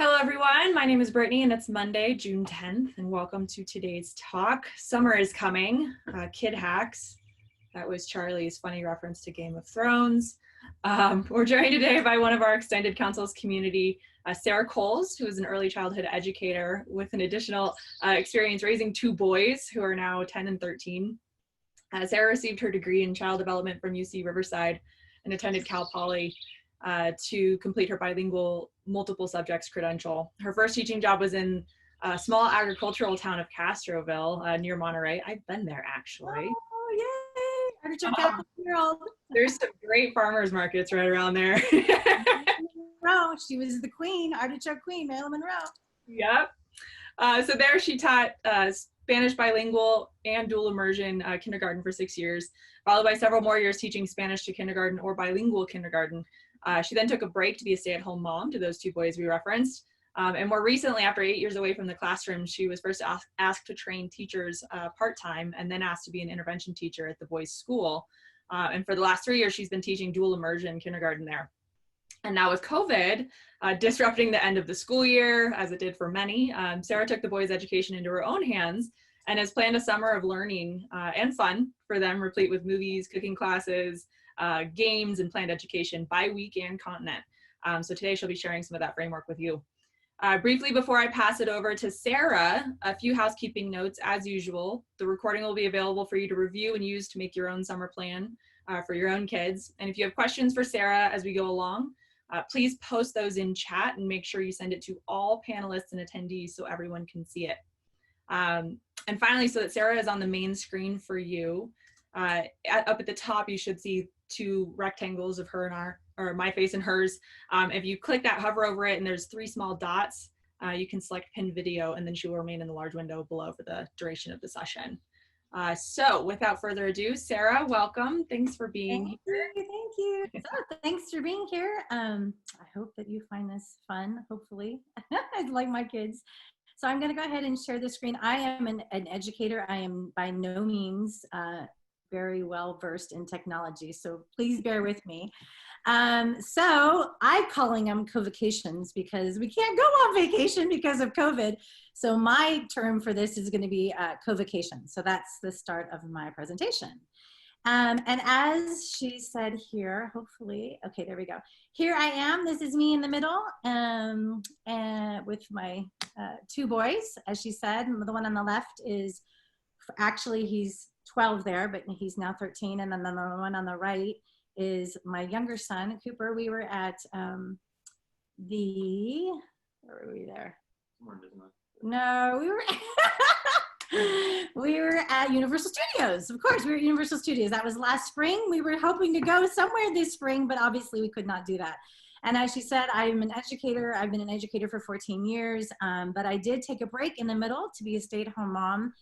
Hello, everyone. My name is Brittany, and it's Monday, June 10th, and welcome to today's talk. Summer is coming. Kid hacks. That was Charlie's funny reference to Game of Thrones. We're joined today by one of our extended council's community, Sarah Coles, who is an early childhood educator with an additional experience raising two boys who are now 10 and 13. Sarah received her degree in child development from UC Riverside and attended Cal Poly to complete her bilingual multiple subjects credential. Her first teaching job was in a small agricultural town of Castroville near Monterey. I've been there actually. Oh, yay! Artichoke apple world. There's some great farmers markets right around there. Monroe, she was the queen, artichoke queen, Marilyn Monroe. Yep. So there she taught Spanish bilingual and dual immersion kindergarten for 6 years, followed by several more years teaching Spanish to kindergarten or bilingual kindergarten. She then took a break to be a stay-at-home mom to those two boys we referenced. And more recently, after 8 years away from the classroom, she was first asked to train teachers part-time and then asked to be an intervention teacher at the boys' school. And for the last 3 years, she's been teaching dual immersion kindergarten there. And now with COVID disrupting the end of the school year, as it did for many, Sarah took the boys' education into her own hands and has planned a summer of learning and fun for them, replete with movies, cooking classes, games, and planned education by week and continent. So today she'll be sharing some of that framework with you. Briefly, before I pass it over to Sarah, a few housekeeping notes as usual. The recording will be available for you to review and use to make your own summer plan for your own kids. And if you have questions for Sarah as we go along, please post those in chat and make sure you send it to all panelists and attendees so everyone can see it. And finally, so that Sarah is on the main screen for you, up at the top, you should see two rectangles of her and my face and hers. If you click that, hover over it, and there's three small dots, you can select pin video, and then she will remain in the large window below for the duration of the session. So without further ado, Sarah, welcome. Thanks for being here. Thank you. So, thanks for being here. I hope that you find this fun, hopefully. I like my kids. So I'm going to go ahead and share the screen. I am an educator. I am by no means very well versed in technology, so please bear with me. So I'm calling them co-vacations because we can't go on vacation because of COVID. So my term for this is going to be co-vacation. So that's the start of my presentation. And as she said here, hopefully, okay, there we go. Here I am. This is me in the middle and with my two boys, as she said. The one on the left is actually, he's 12 there, but he's now 13. And then the one on the right is my younger son, Cooper. We were at where were we there? No, we were we were at Universal Studios. Of course, we were at Universal Studios. That was last spring. We were hoping to go somewhere this spring, but obviously we could not do that. And as she said, I'm an educator. I've been an educator for 14 years, but I did take a break in the middle to be a stay-at-home mom,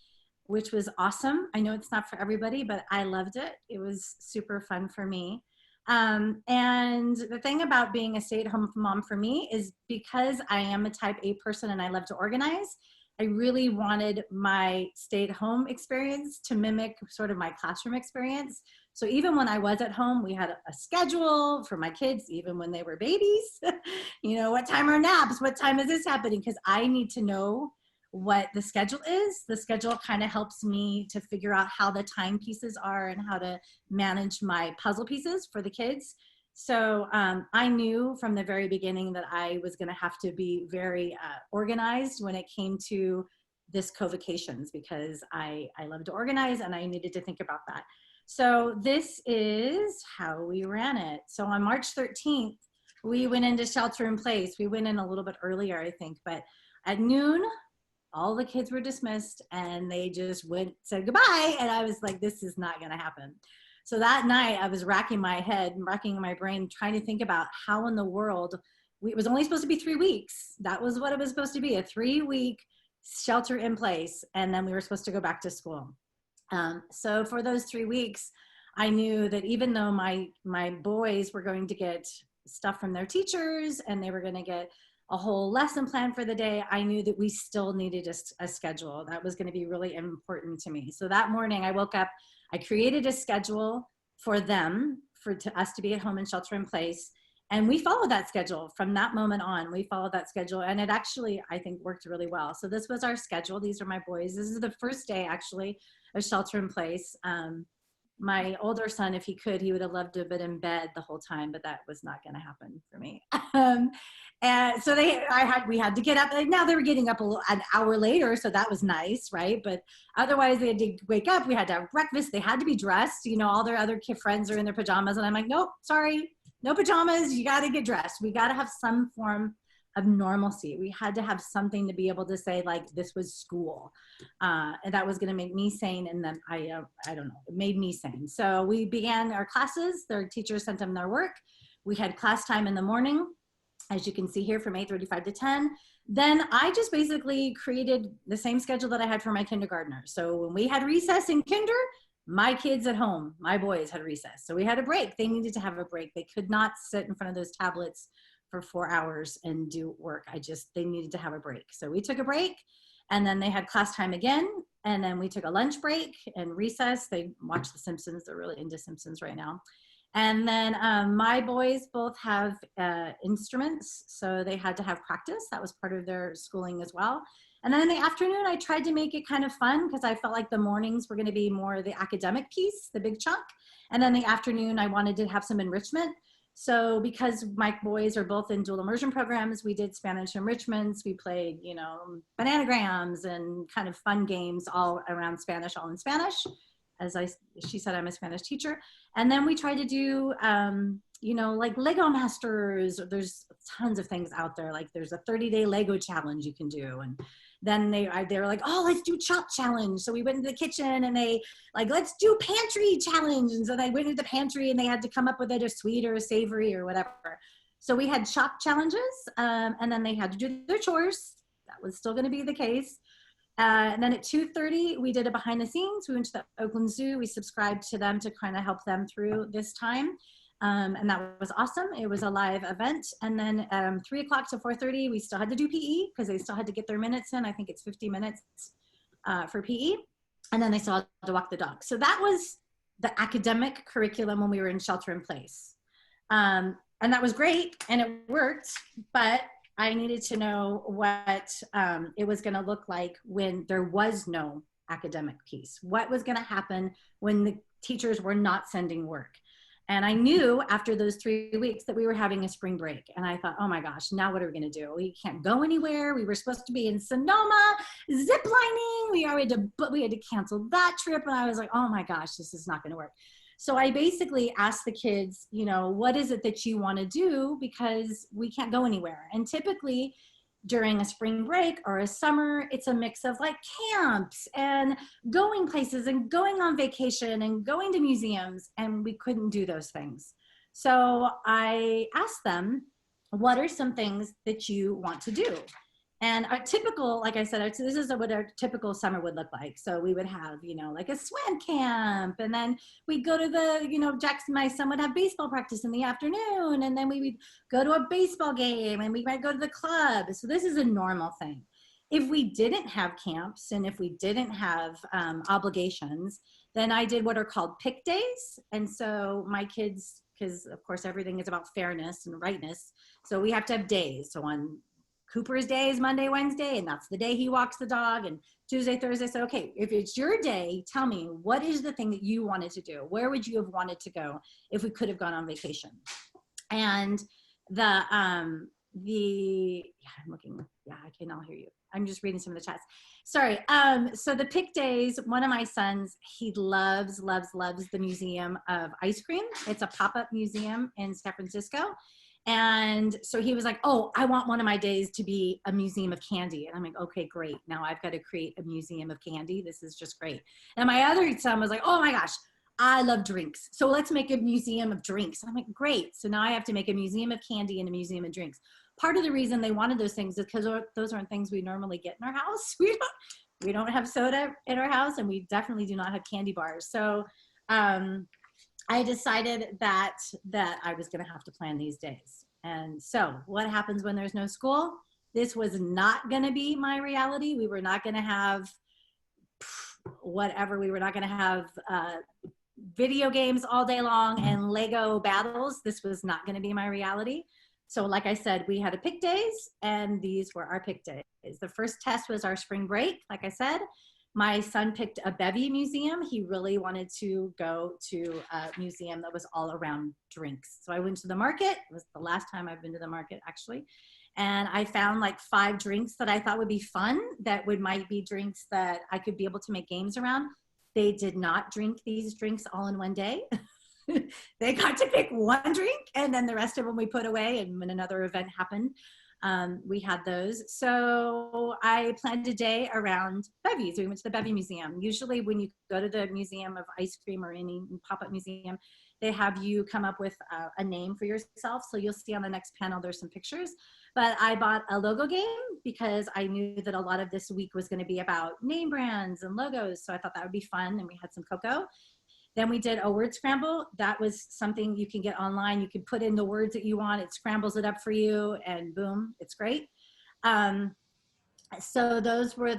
which was awesome. I know it's not for everybody, but I loved it. It was super fun for me. And the thing about being a stay-at-home mom for me is because I am a type A person and I love to organize, I really wanted my stay-at-home experience to mimic sort of my classroom experience. So even when I was at home, we had a schedule for my kids, even when they were babies. You know, what time are naps? What time is this happening? Because I need to know what the schedule is. The schedule kind of helps me to figure out how the time pieces are and how to manage my puzzle pieces for the kids. So I knew from the very beginning that I was going to have to be very organized when it came to this co-vacations because I love to organize and I needed to think about that. So this is how we ran it. So on March 13th, we went into shelter in place. We went in a little bit earlier, I think, but at noon, all the kids were dismissed and they just said goodbye. And I was like, this is not going to happen. So that night I was racking my head, racking my brain, trying to think about how in the world, it was only supposed to be 3 weeks. That was what it was supposed to be, a 3-week shelter in place. And then we were supposed to go back to school. So for those 3 weeks, I knew that even though my boys were going to get stuff from their teachers and they were going to get a whole lesson plan for the day, I knew that we still needed a schedule. That was going to be really important to me. So that morning I woke up, I created a schedule for them, for us to be at home and shelter in place. And we followed that schedule from that moment on. We followed that schedule, and it actually, I think, worked really well. So this was our schedule. These are my boys. This is the first day, actually, of shelter in place. My older son, if he could, he would have loved to have been in bed the whole time, but that was not going to happen for me. And so we had to get up. Now they were getting up an hour later, so that was nice, right? But otherwise, they had to wake up. We had to have breakfast. They had to be dressed. You know, all their other kid friends are in their pajamas, and I'm like, nope, sorry, no pajamas. You got to get dressed. We got to have some form of normalcy. We had to have something to be able to say, like, this was school, and that was going to make me sane. And then I don't know, it made me sane. So we began our classes. Their teachers sent them their work. We had class time in the morning, as you can see here, from 8:35 to 10. Then I just basically created the same schedule that I had for my kindergartners. So when we had recess in kinder, my kids at home, my boys had recess. So we had a break. They needed to have a break. They could not sit in front of those tablets for 4 hours and do work. They needed to have a break. So we took a break, and then they had class time again. And then we took a lunch break and recess. They watched The Simpsons. They're really into Simpsons right now. And then my boys both have instruments, so they had to have practice. That was part of their schooling as well. And then in the afternoon, I tried to make it kind of fun, because I felt like the mornings were going to be more the academic piece, the big chunk. And then the afternoon, I wanted to have some enrichment. So because my boys are both in dual immersion programs, we did Spanish enrichments. We played, you know, bananagrams and kind of fun games all around Spanish, all in Spanish. She said, I'm a Spanish teacher. And then we tried to do, you know, like Lego Masters. There's tons of things out there. Like there's a 30-day Lego challenge you can do. And then they were like, oh, let's do chop challenge. So we went into the kitchen, and they like, let's do pantry challenge. And so they went into the pantry, and they had to come up with either sweet or savory or whatever. So we had chop challenges, and then they had to do their chores. That was still going to be the case. And then at 2:30, we did a behind the scenes. We went to the Oakland Zoo. We subscribed to them to kind of help them through this time. And that was awesome. It was a live event. And then 3 o'clock to 4:30, we still had to do PE, because they still had to get their minutes in. I think it's 50 minutes for PE. And then they still had to walk the dog. So that was the academic curriculum when we were in shelter in place. And that was great, and it worked, but I needed to know what it was going to look like when there was no academic piece. What was going to happen when the teachers were not sending work? And I knew after those 3 weeks that we were having a spring break. And I thought, oh my gosh, now what are we going to do? We can't go anywhere. We were supposed to be in Sonoma ziplining. We had to cancel that trip. And I was like, oh my gosh, this is not going to work. So I basically asked the kids, you know, what is it that you want to do? Because we can't go anywhere. And typically during a spring break or a summer, it's a mix of like camps and going places and going on vacation and going to museums. And we couldn't do those things. So I asked them, what are some things that you want to do? And our typical, like I said, this is what our typical summer would look like. So we would have, you know, like a swim camp, and then we'd go to the, you know, Jackson, my son would have baseball practice in the afternoon, and then we would go to a baseball game, and we might go to the club. So this is a normal thing. If we didn't have camps, and if we didn't have obligations, then I did what are called pick days. And so my kids, because of course everything is about fairness and rightness, so we have to have days. So on Cooper's day is Monday, Wednesday, and that's the day he walks the dog, and Tuesday, Thursday. So, okay, if it's your day, tell me, what is the thing that you wanted to do? Where would you have wanted to go if we could have gone on vacation? And I'm looking, yeah, I can all hear you. I'm just reading some of the chats. Sorry. So the pick days, one of my sons, he loves the Museum of Ice Cream. It's a pop-up museum in San Francisco. And so he was like, oh, I want one of my days to be a museum of candy. And I'm like, okay, great. Now I've got to create a museum of candy. This is just great. And my other son was like, oh my gosh, I love drinks. So let's make a museum of drinks. And I'm like, great. So now I have to make a museum of candy and a museum of drinks. Part of the reason they wanted those things is because those aren't things we normally get in our house. We don't have soda in our house, and we definitely do not have candy bars. So I decided that I was going to have to plan these days. And so what happens when there's no school? This was not going to be my reality. We were not going to have whatever. We were not going to have video games all day long and Lego battles, this was not going to be my reality. So like I said, we had a pick days, and these were our pick days. The first test was our spring break. Like I said, my son picked a bevy museum. He really wanted to go to a museum that was all around drinks. So I went to the market. It was the last time I've been to the market, actually. And I found like 5 drinks that I thought would be fun, that might be drinks that I could be able to make games around. They did not drink these drinks all in one day. They got to pick one drink, and then the rest of them we put away. And when another event happened, we had those. So I planned a day around bevies. We went to the Bevy Museum. Usually when you go to the Museum of Ice Cream or any pop-up museum, they have you come up with a name for yourself. So you'll see on the next panel, there's some pictures. But I bought a logo game because I knew that a lot of this week was going to be about name brands and logos. So I thought that would be fun. And we had some cocoa. Then we did a word scramble. That was something you can get online. You can put in the words that you want. It scrambles it up for you, and boom, it's great. So these were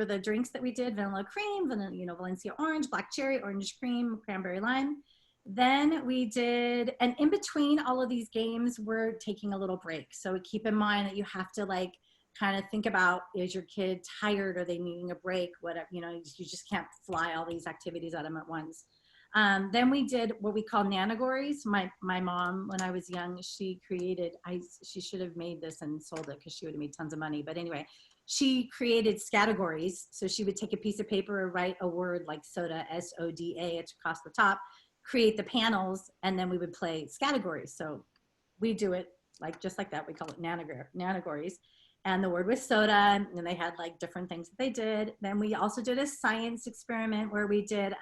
the drinks that we did: vanilla cream, vanilla, Valencia orange, black cherry, orange cream, cranberry lime. Then we did, and in between all of these games, we're taking a little break. So keep in mind that you have to like kind of think about, is your kid tired? Are they needing a break? Whatever, you just can't fly all these activities at them at once. Then we did what we call nanagories. My mom, when I was young, she should have made this and sold it because she would have made tons of money. But anyway, she created categories. So she would take a piece of paper and write a word like soda, S-O-D-A, across the top, create the panels, and then we would play categories. So we do it just like that. We call it nanagories. And the word was soda, and they had like different things that they did. Then we also did a science experiment where we did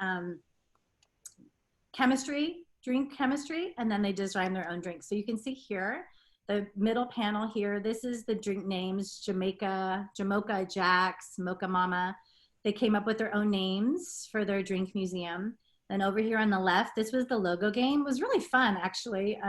drink chemistry, and then they designed their own drinks. So you can see here, the middle panel here, this is the drink names: Jamaica, Jamocha, Jack's, Mocha Mama. They came up with their own names for their drink museum. Then over here on the left, this was the logo game. It was really fun, actually.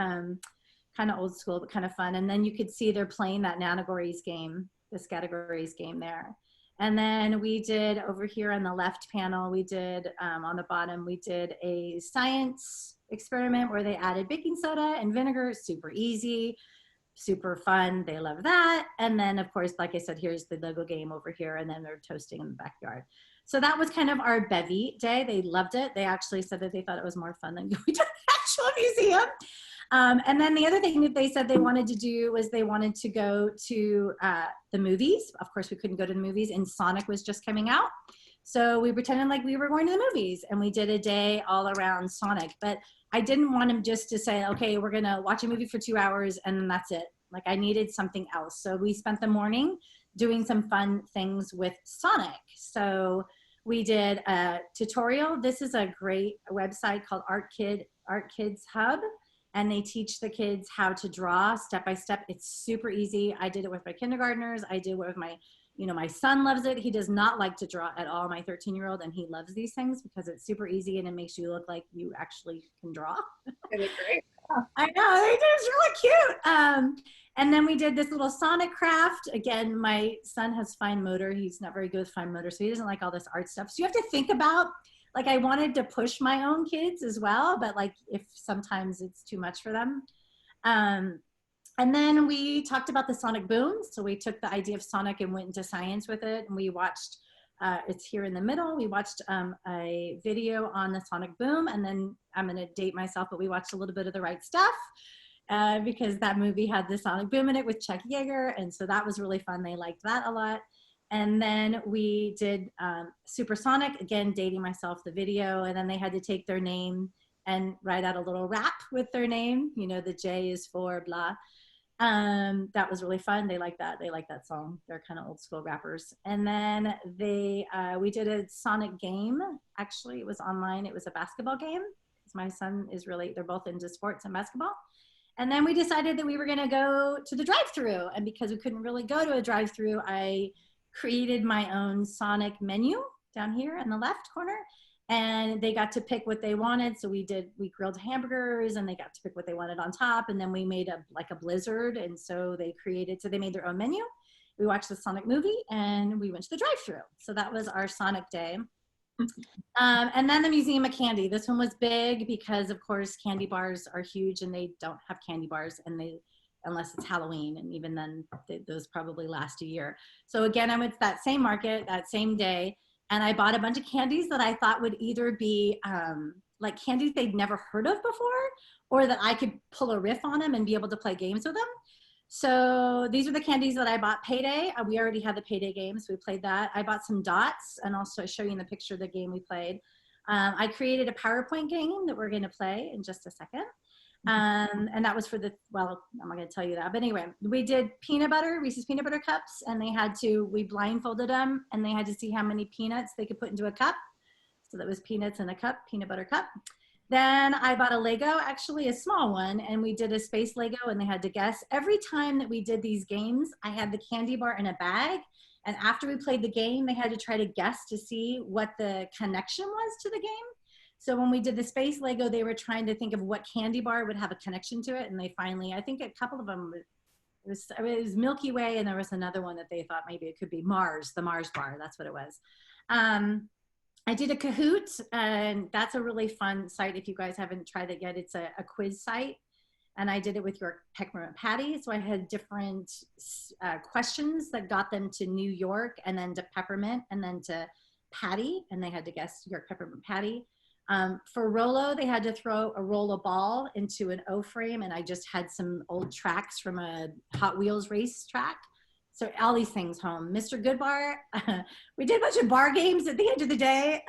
Kind of old school, but kind of fun. And then you could see they're playing that nanagories game, this categories game there. And then we did over here on the left panel, we did on the bottom, we did a science experiment where they added baking soda and vinegar. Super easy, super fun. They love that. And then of course, like I said, here's the logo game over here, and then they're toasting in the backyard. So that was kind of our bevy day. They loved it. They actually said that they thought it was more fun than going to the actual museum. And then the other thing that they said they wanted to do was they wanted to go to the movies. Of course, we couldn't go to the movies, and Sonic was just coming out. So we pretended like we were going to the movies, and we did a day all around Sonic. But I didn't want them just to say, okay, we're going to watch a movie for 2 hours and then that's it. Like, I needed something else. So we spent the morning doing some fun things with Sonic. So we did a tutorial. This is a great website called Art Kids Hub. And they teach the kids how to draw step by step. It's super easy. I did it with my kindergartners. I did it with my, my son loves it. He does not like to draw at all, my 13-year-old, and he loves these things because it's super easy and it makes you look like you actually can draw. They look great. I know, they do. It's really cute. And then we did this little Sonic craft. Again, my son has fine motor. He's not very good with fine motor, so he doesn't like all this art stuff. So you have to think about, like, I wanted to push my own kids as well, but like if sometimes it's too much for them. And then we talked about the Sonic Boom. So we took the idea of Sonic and went into science with it. And we watched, it's here in the middle. We watched a video on the Sonic Boom. And then I'm going to date myself, but we watched a little bit of The Right Stuff because that movie had the Sonic Boom in it with Chuck Yeager. And so that was really fun. They liked that a lot. And then we did Supersonic, again, dating myself, the video. And then they had to take their name and write out a little rap with their name. The J is for blah. That was really fun. They like that. They like that song. They're kind of old school rappers. And then we did a Sonic game. Actually, it was online. It was a basketball game because my son is they're both into sports and basketball. And then we decided that we were going to go to the drive-thru. And because we couldn't really go to a drive-thru, I created my own Sonic menu down here in the left corner. And they got to pick what they wanted. So we grilled hamburgers and they got to pick what they wanted on top. And then we made a blizzard. And so they made their own menu. We watched the Sonic movie and we went to the drive-thru. So that was our Sonic day. And then the Museum of Candy. This one was big because, of course, candy bars are huge, and they don't have candy bars, and unless it's Halloween, and even then, those probably last a year. So again, I went to that same market that same day, and I bought a bunch of candies that I thought would either be like candies they'd never heard of before, or that I could pull a riff on them and be able to play games with them. So these are the candies that I bought. Payday, we already had the Payday game, so we played that. I bought some dots, and also show you in the picture the game we played. I created a PowerPoint game that we're gonna play in just a second. And that was for well, I'm not gonna tell you that, but anyway, we did Reese's peanut butter cups, and we blindfolded them, and they had to see how many peanuts they could put into a cup. So that was peanuts in a cup, peanut butter cup. Then I bought a Lego, actually a small one, and we did a space Lego, and they had to guess. Every time that we did these games, I had the candy bar in a bag, and after we played the game, they had to try to guess to see what the connection was to the game. So when we did the space Lego, they were trying to think of what candy bar would have a connection to it, and they finally, I think a couple of them, it was Milky Way, and there was another one that they thought maybe it could be Mars, the Mars bar, that's what it was. I did a Kahoot, and that's a really fun site if you guys haven't tried it yet. It's a quiz site, and I did it with York Peppermint Patty. So I had different questions that got them to New York, and then to Peppermint, and then to Patty, and they had to guess York Peppermint Patty. For Rolo, they had to throw a Rolo ball into an O-frame, and I just had some old tracks from a Hot Wheels race track. So all these things home. Mr. Goodbar, we did a bunch of bar games at the end of the day.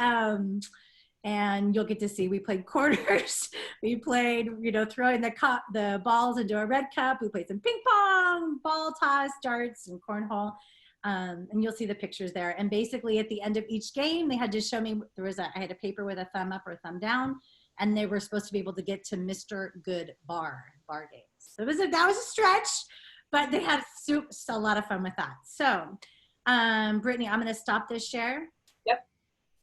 And you'll get to see, we played quarters. We played, throwing the balls into a red cup. We played some ping pong, ball toss, darts, and cornhole. And you'll see the pictures there. And basically at the end of each game, they had to show me, I had a paper with a thumb up or a thumb down, and they were supposed to be able to get to Mr. Goodbar bar games. So that was a stretch, but they had a lot of fun with that. So, Brittany, I'm going to stop this share. Yep.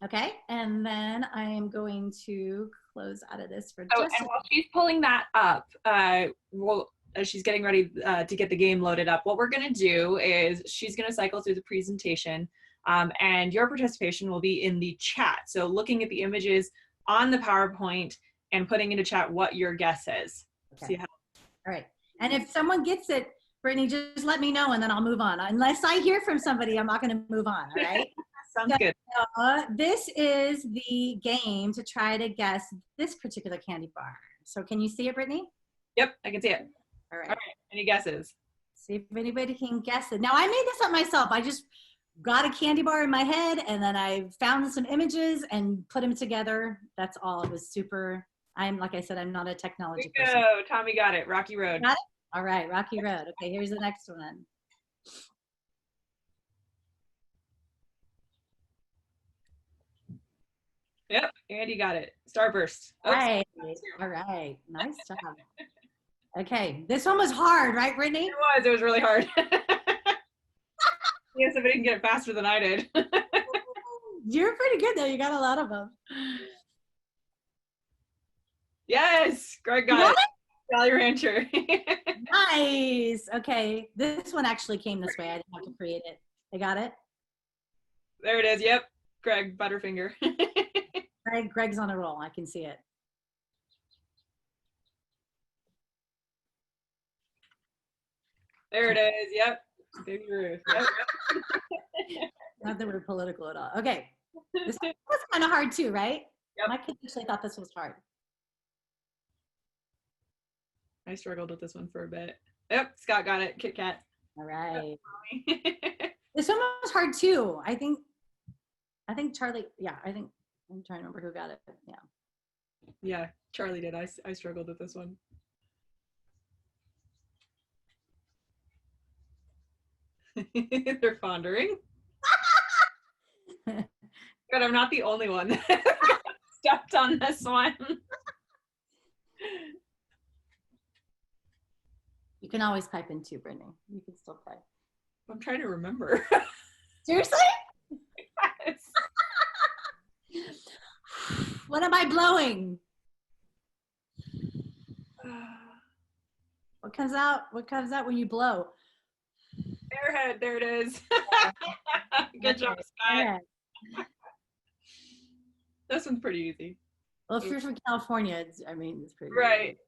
Okay. And then I am going to close out of this for and while she's pulling that up, as she's getting ready to get the game loaded up, what we're going to do is she's going to cycle through the presentation, and your participation will be in the chat. So looking at the images on the PowerPoint and putting into chat what your guess is. Okay. See how. All right. And if someone gets it, Brittany, just let me know, and then I'll move on. Unless I hear from somebody, I'm not going to move on. All right. Sounds good. This is the game to try to guess this particular candy bar. So can you see it, Brittany? Yep, I can see it. All right. All right. Any guesses? See if anybody can guess it. Now, I made this up myself. I just got a candy bar in my head, and then I found some images and put them together. That's all. It was super. Like I said, I'm not a technology person. Go. Tommy got it. Rocky Road. Got it? All right, Rocky Road. Okay, here's the next one. Yep, Andy got it. Starburst. Right. All right. Nice job. Okay, this one was hard, right, Brittany? It was really hard. Yeah, somebody can get it faster than I did. You're pretty good though. You got a lot of them. Yes, Greg got it. Jolly Rancher. Nice. Okay, this one actually came this way. I didn't have to create it. I got it. There it is. Yep, Greg Butterfinger. Greg's on a roll. I can see it. There it is. Yep. Baby Ruth. Yep. Not that we're political at all. Okay. This was kind of hard too, right? Yep. My kids actually thought this was hard. I struggled with this one for a bit. Yep, Scott got it. Kit Kat. All right. Yep. This one was hard too. I think Charlie, yeah, I'm trying to remember who got it. Yeah. Yeah, Charlie did. I struggled with this one. They're pondering. But I'm not the only one that stepped on this one. You can always pipe in too, Brittany. You can still play. I'm trying to remember. Seriously? Yes. What am I blowing? What comes out? What comes out when you blow? Airhead, there it is. Good job, Scott. This one's pretty easy. Well, if you're from California, it's pretty Right. easy.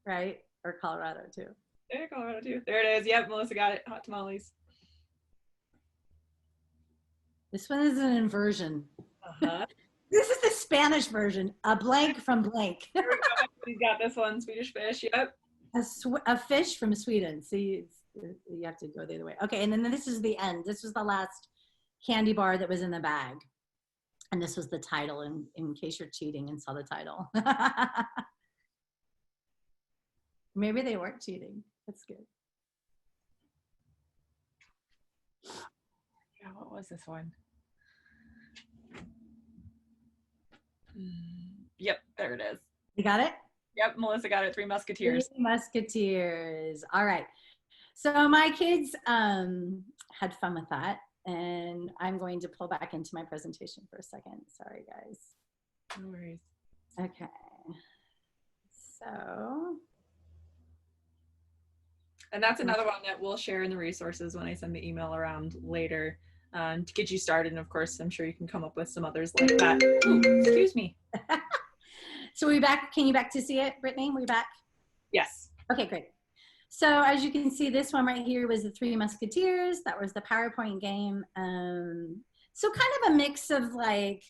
Right? Or Colorado too. Yeah, Colorado too. There it is. Yep, Melissa got it. Hot tamales. This one is an inversion. Uh-huh. This is the Spanish version. A blank from blank. Here we go. We got this one. Swedish fish. Yep. A fish from Sweden. See, you have to go the other way. Okay, and then this is the end. This was the last candy bar that was in the bag. And this was the title, in case you're cheating and saw the title. Maybe they weren't cheating. That's good. Yeah, what was this one? Yep, there it is. You got it? Yep, Melissa got it. Three Musketeers. Three Musketeers. All right. So my kids had fun with that. And I'm going to pull back into my presentation for a second. Sorry, guys. No worries. Okay. So. And that's another one that we'll share in the resources when I send the email around later to get you started. And of course, I'm sure you can come up with some others like that. Ooh, excuse me. So we back? Can you back to see it, Brittany? We back? Yes. Okay, great. So as you can see, this one right here was the Three Musketeers. That was the PowerPoint game. So kind of a mix of like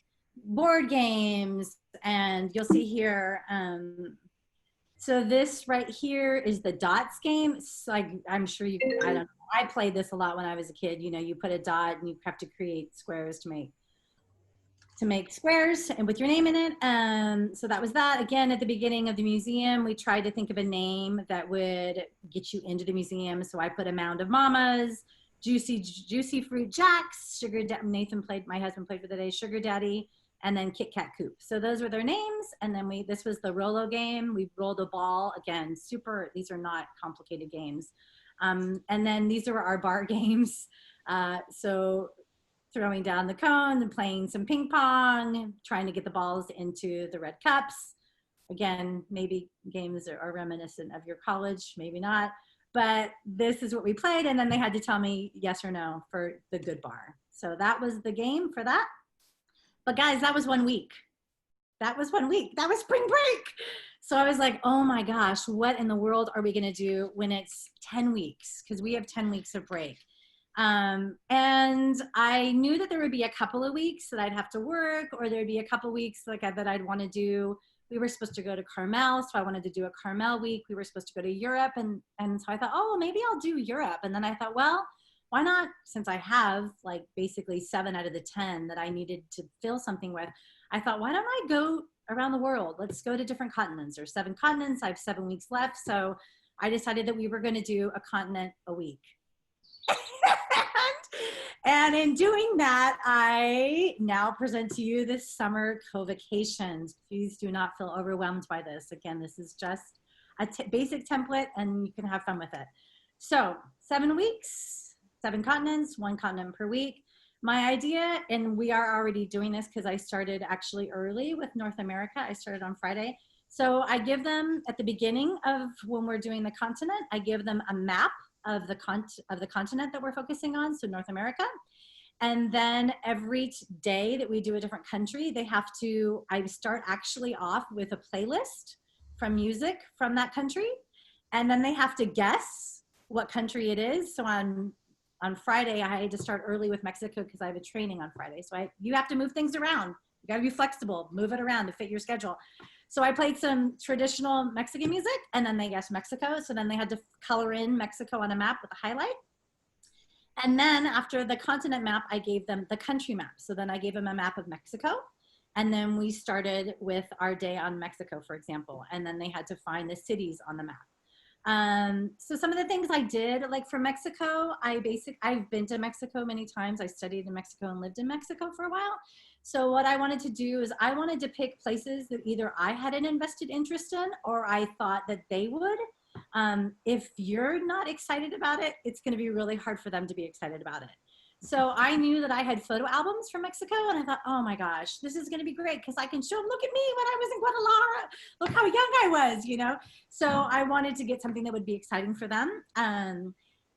board games, and you'll see here. So this right here is the dots game. It's like, I'm sure you, I don't know. I played this a lot when I was a kid. You know, you put a dot and you have to create squares to make squares and with your name in it. So that was that. Again, at the beginning of the museum, we tried to think of a name that would get you into the museum. So I put a Mound of Mamas, Juicy Fruit Jacks, my husband played for the day, Sugar Daddy, and then Kit Kat Coop. So those were their names. And then this was the Rolo game. We rolled a ball. Again, these are not complicated games. And then these are our bar games. So throwing down the cone and playing some ping pong, trying to get the balls into the red cups. Again, maybe games are reminiscent of your college, maybe not, but this is what we played. And then they had to tell me yes or no for the good bar. So that was the game for that. But guys, that was 1 week. That was 1 week. That was spring break. So I was like, oh my gosh, what in the world are we gonna do when it's 10 weeks? Because we have 10 weeks of break. And I knew that there would be a couple of weeks that I'd have to work, or there'd be a couple of weeks that I'd want to do. We were supposed to go to Carmel, so I wanted to do a Carmel week. We were supposed to go to Europe, and so I thought, oh, well, maybe I'll do Europe. And then I thought, well, why not? Since I have like basically 7 out of the 10 that I needed to fill something with, I thought, why don't I go around the world? Let's go to different continents. There's 7 continents. I have 7 weeks left, so I decided that we were going to do a continent a week. And in doing that, I now present to you this summer co-vacations. Please do not feel overwhelmed by this. Again, this is just a basic template and you can have fun with it. So 7 weeks, 7 continents, 1 continent per week. My idea, and we are already doing this because I started actually early with North America. I started on Friday. So I give them at the beginning of when we're doing the continent, I give them a map of the continent that we're focusing on, so North America. And then every day that we do a different country, I start actually off with a playlist from music from that country. And then they have to guess what country it is. So on Friday, I had to start early with Mexico because I have a training on Friday. So you have to move things around. You gotta be flexible, move it around to fit your schedule. So I played some traditional Mexican music and then they guessed Mexico. So then they had to color in Mexico on a map with a highlight. And then after the continent map, I gave them the country map. So then I gave them a map of Mexico. And then we started with our day on Mexico, for example. And then they had to find the cities on the map. So some of the things I did, like for Mexico, I've been to Mexico many times. I studied in Mexico and lived in Mexico for a while. So what I wanted to do is I wanted to pick places that either I had an invested interest in or I thought that they would. If you're not excited about it, it's going to be really hard for them to be excited about it. So I knew that I had photo albums from Mexico and I thought, oh my gosh, this is going to be great because I can show them, look at me when I was in Guadalajara, look how young I was, you know? So I wanted to get something that would be exciting for them.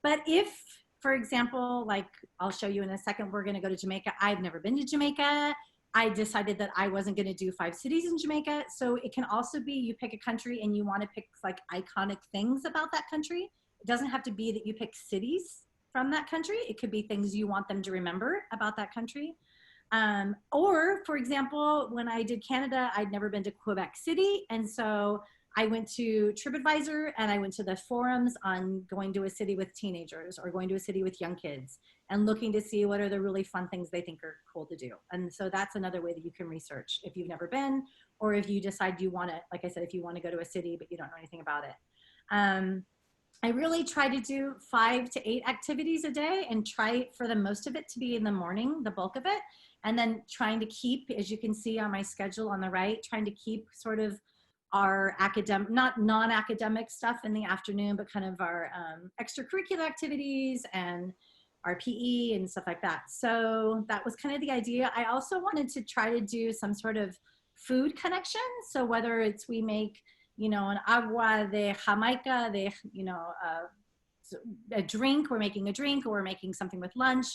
But if, for example, like I'll show you in a second, we're going to go to Jamaica. I've never been to Jamaica. I decided that I wasn't going to do 5 cities in Jamaica. So it can also be you pick a country and you want to pick like iconic things about that country. It doesn't have to be that you pick cities from that country. It could be things you want them to remember about that country. Or for example, when I did Canada, I'd never been to Quebec City. And so I went to TripAdvisor and I went to the forums on going to a city with teenagers or going to a city with young kids and looking to see what are the really fun things they think are cool to do. And so that's another way that you can research if you've never been, or if you decide you want to, like I said, if you want to go to a city, but you don't know anything about it. I really try to do 5 to 8 activities a day and try for the most of it to be in the morning, the bulk of it. And then trying to keep, as you can see on my schedule on the right, trying to keep sort of our academic, not non-academic stuff in the afternoon, but kind of our extracurricular activities and our PE and stuff like that. So that was kind of the idea. I also wanted to try to do some sort of food connection. So whether it's we make, you know, an agua de Jamaica, a drink, we're making a drink, or we're making something with lunch.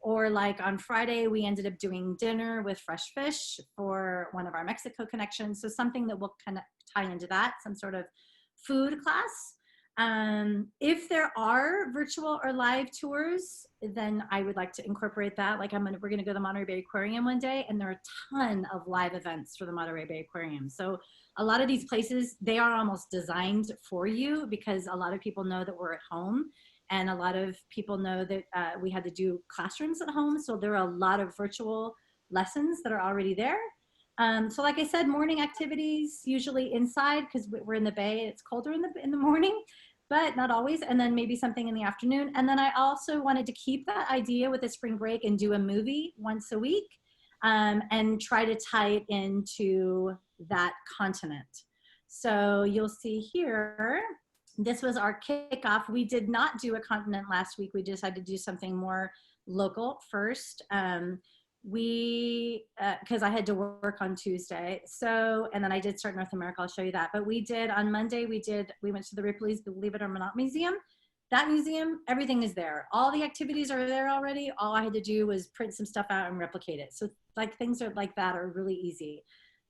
Or like on Friday, we ended up doing dinner with fresh fish for one of our Mexico connections. So something that will kind of tie into that, some sort of food class. If there are virtual or live tours, then I would like to incorporate that. Like we're gonna go to the Monterey Bay Aquarium one day, and there are a ton of live events for the Monterey Bay Aquarium. So a lot of these places, they are almost designed for you because a lot of people know that we're at home. And a lot of people know that we had to do classrooms at home. So there are a lot of virtual lessons that are already there. So like I said, morning activities, usually inside because we're in the Bay, it's colder in the morning, but not always. And then maybe something in the afternoon. And then I also wanted to keep that idea with the spring break and do a movie once a week and try to tie it into that continent. So you'll see here, this was our kickoff. We did not do a continent last week. We decided to do something more local first. Because I had to work on Tuesday. So, and then I did start North America. I'll show you that. But we did on Monday, we went to the Ripley's Believe It or Not Museum. That museum, everything is there. All the activities are there already. All I had to do was print some stuff out and replicate it. So like things are like that are really easy.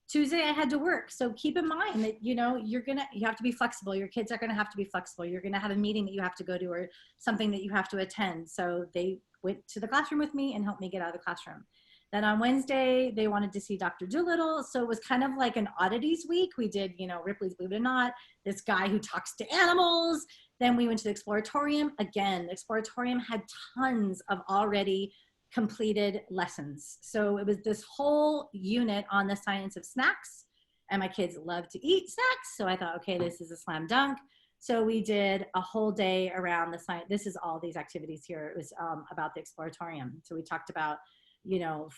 Tuesday I had to work. So keep in mind that, you know, you have to be flexible. Your kids are going to have to be flexible. You're going to have a meeting that you have to go to or something that you have to attend. So they went to the classroom with me and helped me get out of the classroom. Then on Wednesday, they wanted to see Dr. Dolittle. So it was kind of like an oddities week. We did, you know, Ripley's Believe It or Not, this guy who talks to animals. Then we went to the Exploratorium. Again, the Exploratorium had tons of already completed lessons. So it was this whole unit on the science of snacks, and my kids love to eat snacks. So I thought, okay, this is a slam dunk. So we did a whole day around the science. This is all these activities here. It was about the Exploratorium. So we talked about, you know,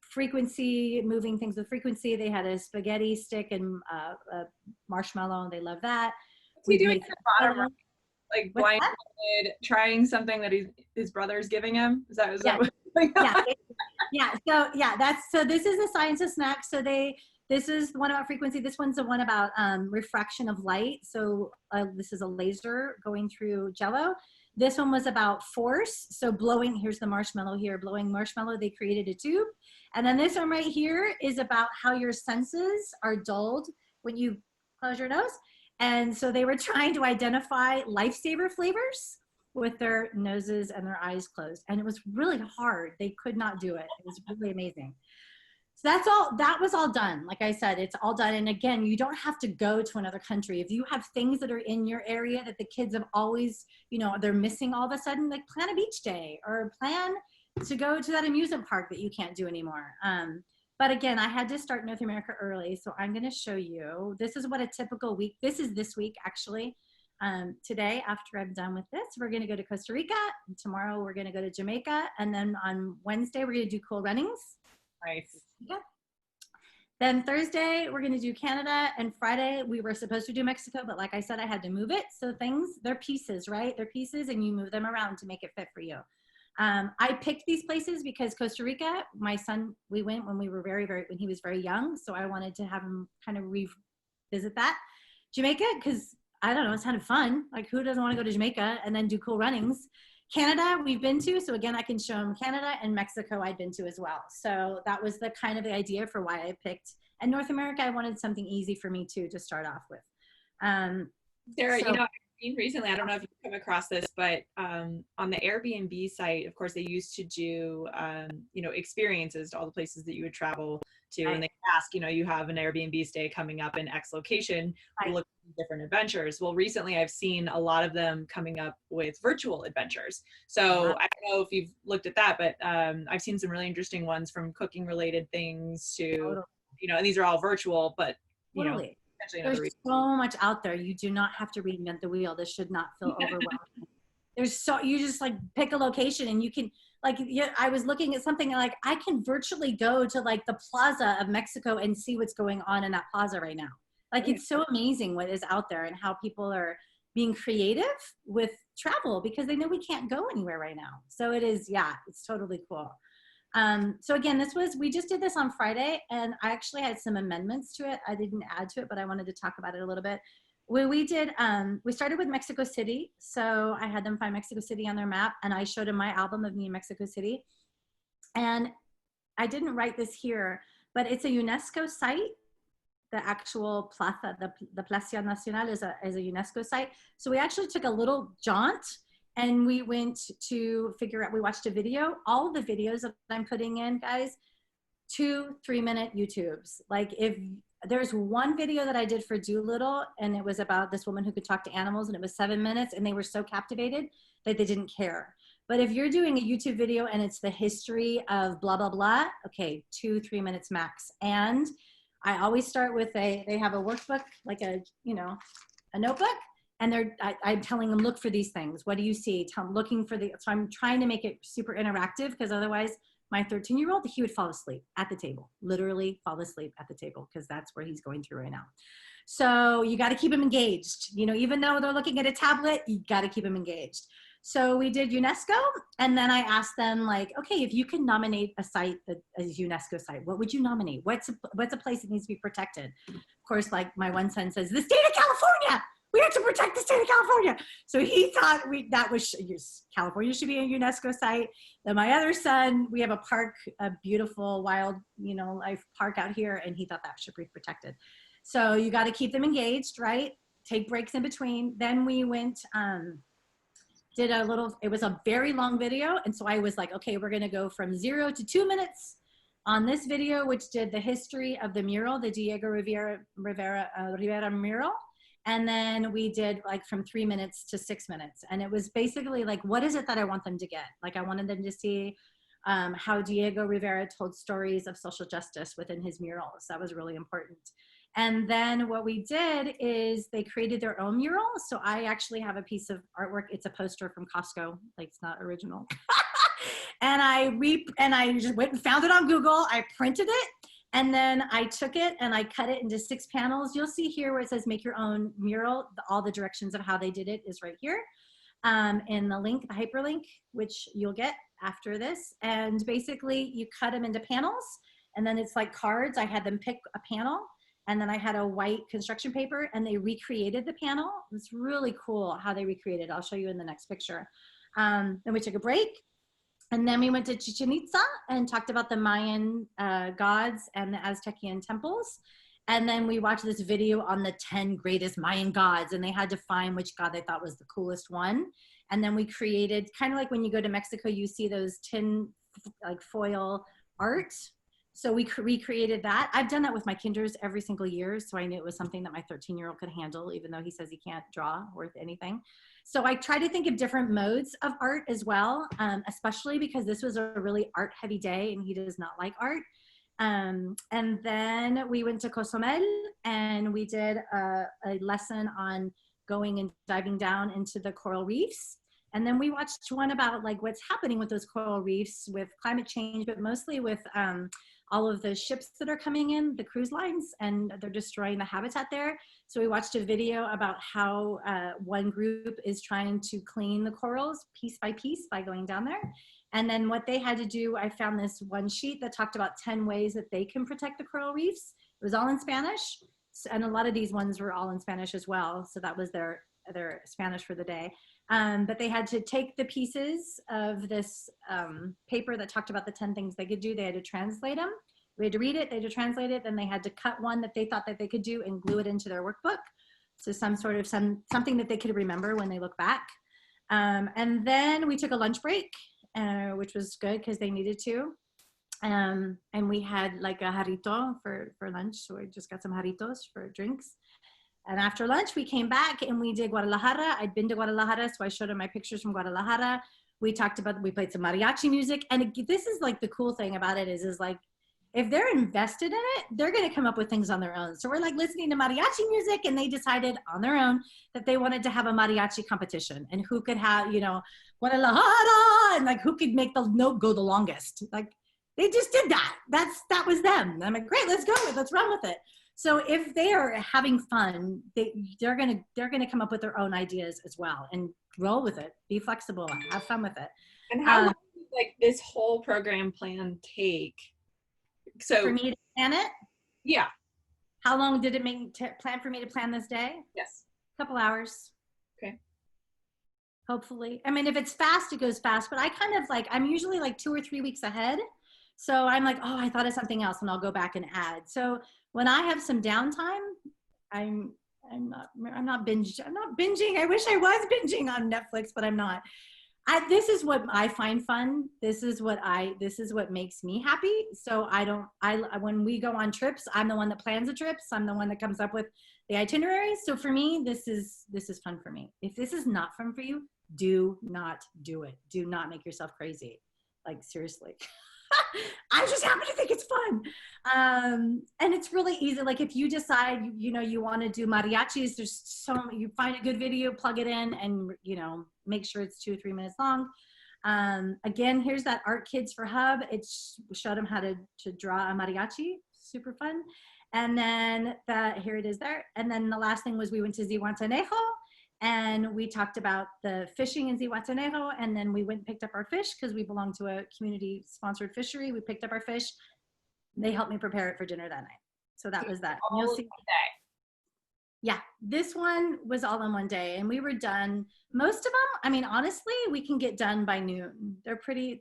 frequency, moving things with frequency. They had a spaghetti stick and a marshmallow, and they love that. We doing the bottom right, like blindfolded, trying something that his brother's giving him. Is that what? Yeah. So this is the science of snacks. So this is one about frequency. This one's the one about refraction of light. So this is a laser going through Jell-O. This one was about force. So blowing, here's the marshmallow here, blowing marshmallow, they created a tube. And then this one right here is about how your senses are dulled when you close your nose. And so they were trying to identify lifesaver flavors with their noses and their eyes closed. And it was really hard. They could not do it. It was really amazing. So that was all done. Like I said, it's all done. And again, you don't have to go to another country. If you have things that are in your area that the kids have always, you know, they're missing all of a sudden, like plan a beach day or plan to go to that amusement park that you can't do anymore. But again, I had to start North America early. So I'm going to show you, this is what a typical week, this is this week actually. Today, after I'm done with this, we're going to go to Costa Rica. And tomorrow we're going to go to Jamaica. And then on Wednesday, we're going to do Cool Runnings. Nice. Yeah. Then Thursday, we're going to do Canada. And Friday, we were supposed to do Mexico. But like I said, I had to move it. So they're pieces, right? They're pieces and you move them around to make it fit for you. I picked these places because Costa Rica, my son, we went when we were when he was very young. So I wanted to have him kind of revisit that. Jamaica, because I don't know, it's kind of fun. Like who doesn't want to go to Jamaica and then do Cool Runnings? Canada we've been to. So again, I can show them Canada, and Mexico I'd been to as well. So that was the kind of the idea for why I picked. And North America, I wanted something easy for me too to start off with. Sarah, you know, I've seen recently, I don't know if you've come across this, but on the Airbnb site, of course, they used to do, you know, experiences to all the places that you would travel to. Right. And they ask, you know, you have an Airbnb stay coming up in X location, right. Look at different adventures. Well, recently I've seen a lot of them coming up with virtual adventures. So I don't know if you've looked at that, but I've seen some really interesting ones, from cooking related things to, you know, and these are all virtual, but you know, there's so much out there. You do not have to reinvent the wheel. This should not feel overwhelming. You just like pick a location and you can, like, I was looking at something like I can virtually go to like the Plaza of Mexico and see what's going on in that plaza right now. Like, it's so amazing what is out there and how people are being creative with travel because they know we can't go anywhere right now. So it is, yeah, it's totally cool. So again, we just did this on Friday, and I actually had some amendments to it. I didn't add to it, but I wanted to talk about it a little bit. We started with Mexico City. So I had them find Mexico City on their map, and I showed them my album of me in Mexico City. And I didn't write this here, but it's a UNESCO site. The actual plaza, the Plaza Nacional is a UNESCO site. So we actually took a little jaunt, and we went to figure out, we watched a video. All of the videos that I'm putting in, guys, 2-3 minute YouTubes. Like, if there's one video that I did for Doolittle, and it was about this woman who could talk to animals, and it was 7 minutes, and they were so captivated that they didn't care. But if you're doing a YouTube video and it's the history of blah, blah, blah, okay, 2-3 minutes max. And I always start with they have a workbook, like a notebook. And I'm telling them, look for these things. What do you see? Looking for so I'm trying to make it super interactive, because otherwise my 13-year-old, he would fall asleep at the table, literally fall asleep at the table, because that's where he's going through right now. So you got to keep him engaged. You know, even though they're looking at a tablet, you got to keep them engaged. So we did UNESCO, and then I asked them, like, okay, if you can nominate a site that is UNESCO site, what would you nominate? What's a place that needs to be protected? Of course, like my one son says, the state of California. We have to protect the state of California. So he thought California should be a UNESCO site. Then my other son, we have a park, a beautiful wild, life park out here, and he thought that should be protected. So you got to keep them engaged, right? Take breaks in between. Then we went, it was a very long video. And so I was like, okay, we're going to go from 0 to 2 minutes on this video, which did the history of the mural, the Diego Rivera mural. And then we did like from 3 minutes to 6 minutes. And it was basically like, what is it that I want them to get? Like, I wanted them to see how Diego Rivera told stories of social justice within his murals. That was really important. And then what we did is they created their own mural. So I actually have a piece of artwork. It's a poster from Costco. Like, it's not original. And I just went and found it on Google. I printed it. And then I took it and I cut it into 6 panels. You'll see here where it says make your own mural. All the directions of how they did it is right here. In the link, the hyperlink, which you'll get after this. And basically you cut them into panels, and then it's like cards. I had them pick a panel, and then I had a white construction paper, and they recreated the panel. It's really cool how they recreated it. I'll show you in the next picture. Then we took a break. And then we went to Chichen Itza and talked about the Mayan gods and the Aztecian temples. And then we watched this video on the 10 greatest Mayan gods, and they had to find which god they thought was the coolest one. And then we created, kind of like when you go to Mexico, you see those tin like foil art. So we recreated that. I've done that with my kinders every single year. So I knew it was something that my 13-year-old could handle, even though he says he can't draw worth anything. So I try to think of different modes of art as well, especially because this was a really art heavy day and he does not like art. And then we went to Cozumel and we did a lesson on going and diving down into the coral reefs. And then we watched one about like what's happening with those coral reefs with climate change, but mostly with all of the ships that are coming in, the cruise lines, and they're destroying the habitat there. So we watched a video about how one group is trying to clean the corals piece by piece by going down there. And then what they had to do, I found this one sheet that talked about 10 ways that they can protect the coral reefs. It was all in Spanish. And a lot of these ones were all in Spanish as well. So that was their Spanish for the day. But they had to take the pieces of this paper that talked about the 10 things they could do. They had to translate them. We had to read it, they had to translate it, then they had to cut one that they thought that they could do and glue it into their workbook. So something that they could remember when they look back. And then we took a lunch break, which was good because they needed to. And we had like a jarrito for lunch. So we just got some jarritos for drinks. And after lunch, we came back and we did Guadalajara. I'd been to Guadalajara, so I showed them my pictures from Guadalajara. We played some mariachi music. And this is like the cool thing about it is like, if they're invested in it, they're going to come up with things on their own. So we're like listening to mariachi music, and they decided on their own that they wanted to have a mariachi competition, and who could have, Guadalajara, and like who could make the note go the longest. Like they just did that. That was them. And I'm like, great, let's go. Let's run with it. So if they are having fun, they're gonna come up with their own ideas as well, and roll with it. Be flexible. Have fun with it. And how long did like this whole program plan take? So for me to plan it? Yeah. How long did it plan for me to plan this day? Yes. A couple hours. Okay. Hopefully. I mean, if it's fast, it goes fast, but I kind of like, I'm usually like 2 or 3 weeks ahead. So I'm like, oh, I thought of something else, and I'll go back and add. So when I have some downtime, I'm not binging. I wish I was binging on Netflix, but I'm not. This is what I find fun. This is what makes me happy. So when we go on trips, I'm the one that plans the trips. I'm the one that comes up with the itineraries. So for me, this is fun for me. If this is not fun for you, do not do it. Do not make yourself crazy. Like seriously. I just happen to think it's fun. And it's really easy. Like if you decide, you want to do mariachis, you find a good video, plug it in, and, make sure it's 2 or 3 minutes long. Again, here's that Art Kids for Hub. It showed them how to draw a mariachi. Super fun. And then here it is there. And then the last thing was we went to Zihuatanejo, and we talked about the fishing in Zihuatanejo, and then we went and picked up our fish because we belong to a community-sponsored fishery. We picked up our fish. They helped me prepare it for dinner that night. So that was that. All in one day. Yeah, this one was all in one day, and we were done. Most of them, I mean, honestly, we can get done by noon. They're pretty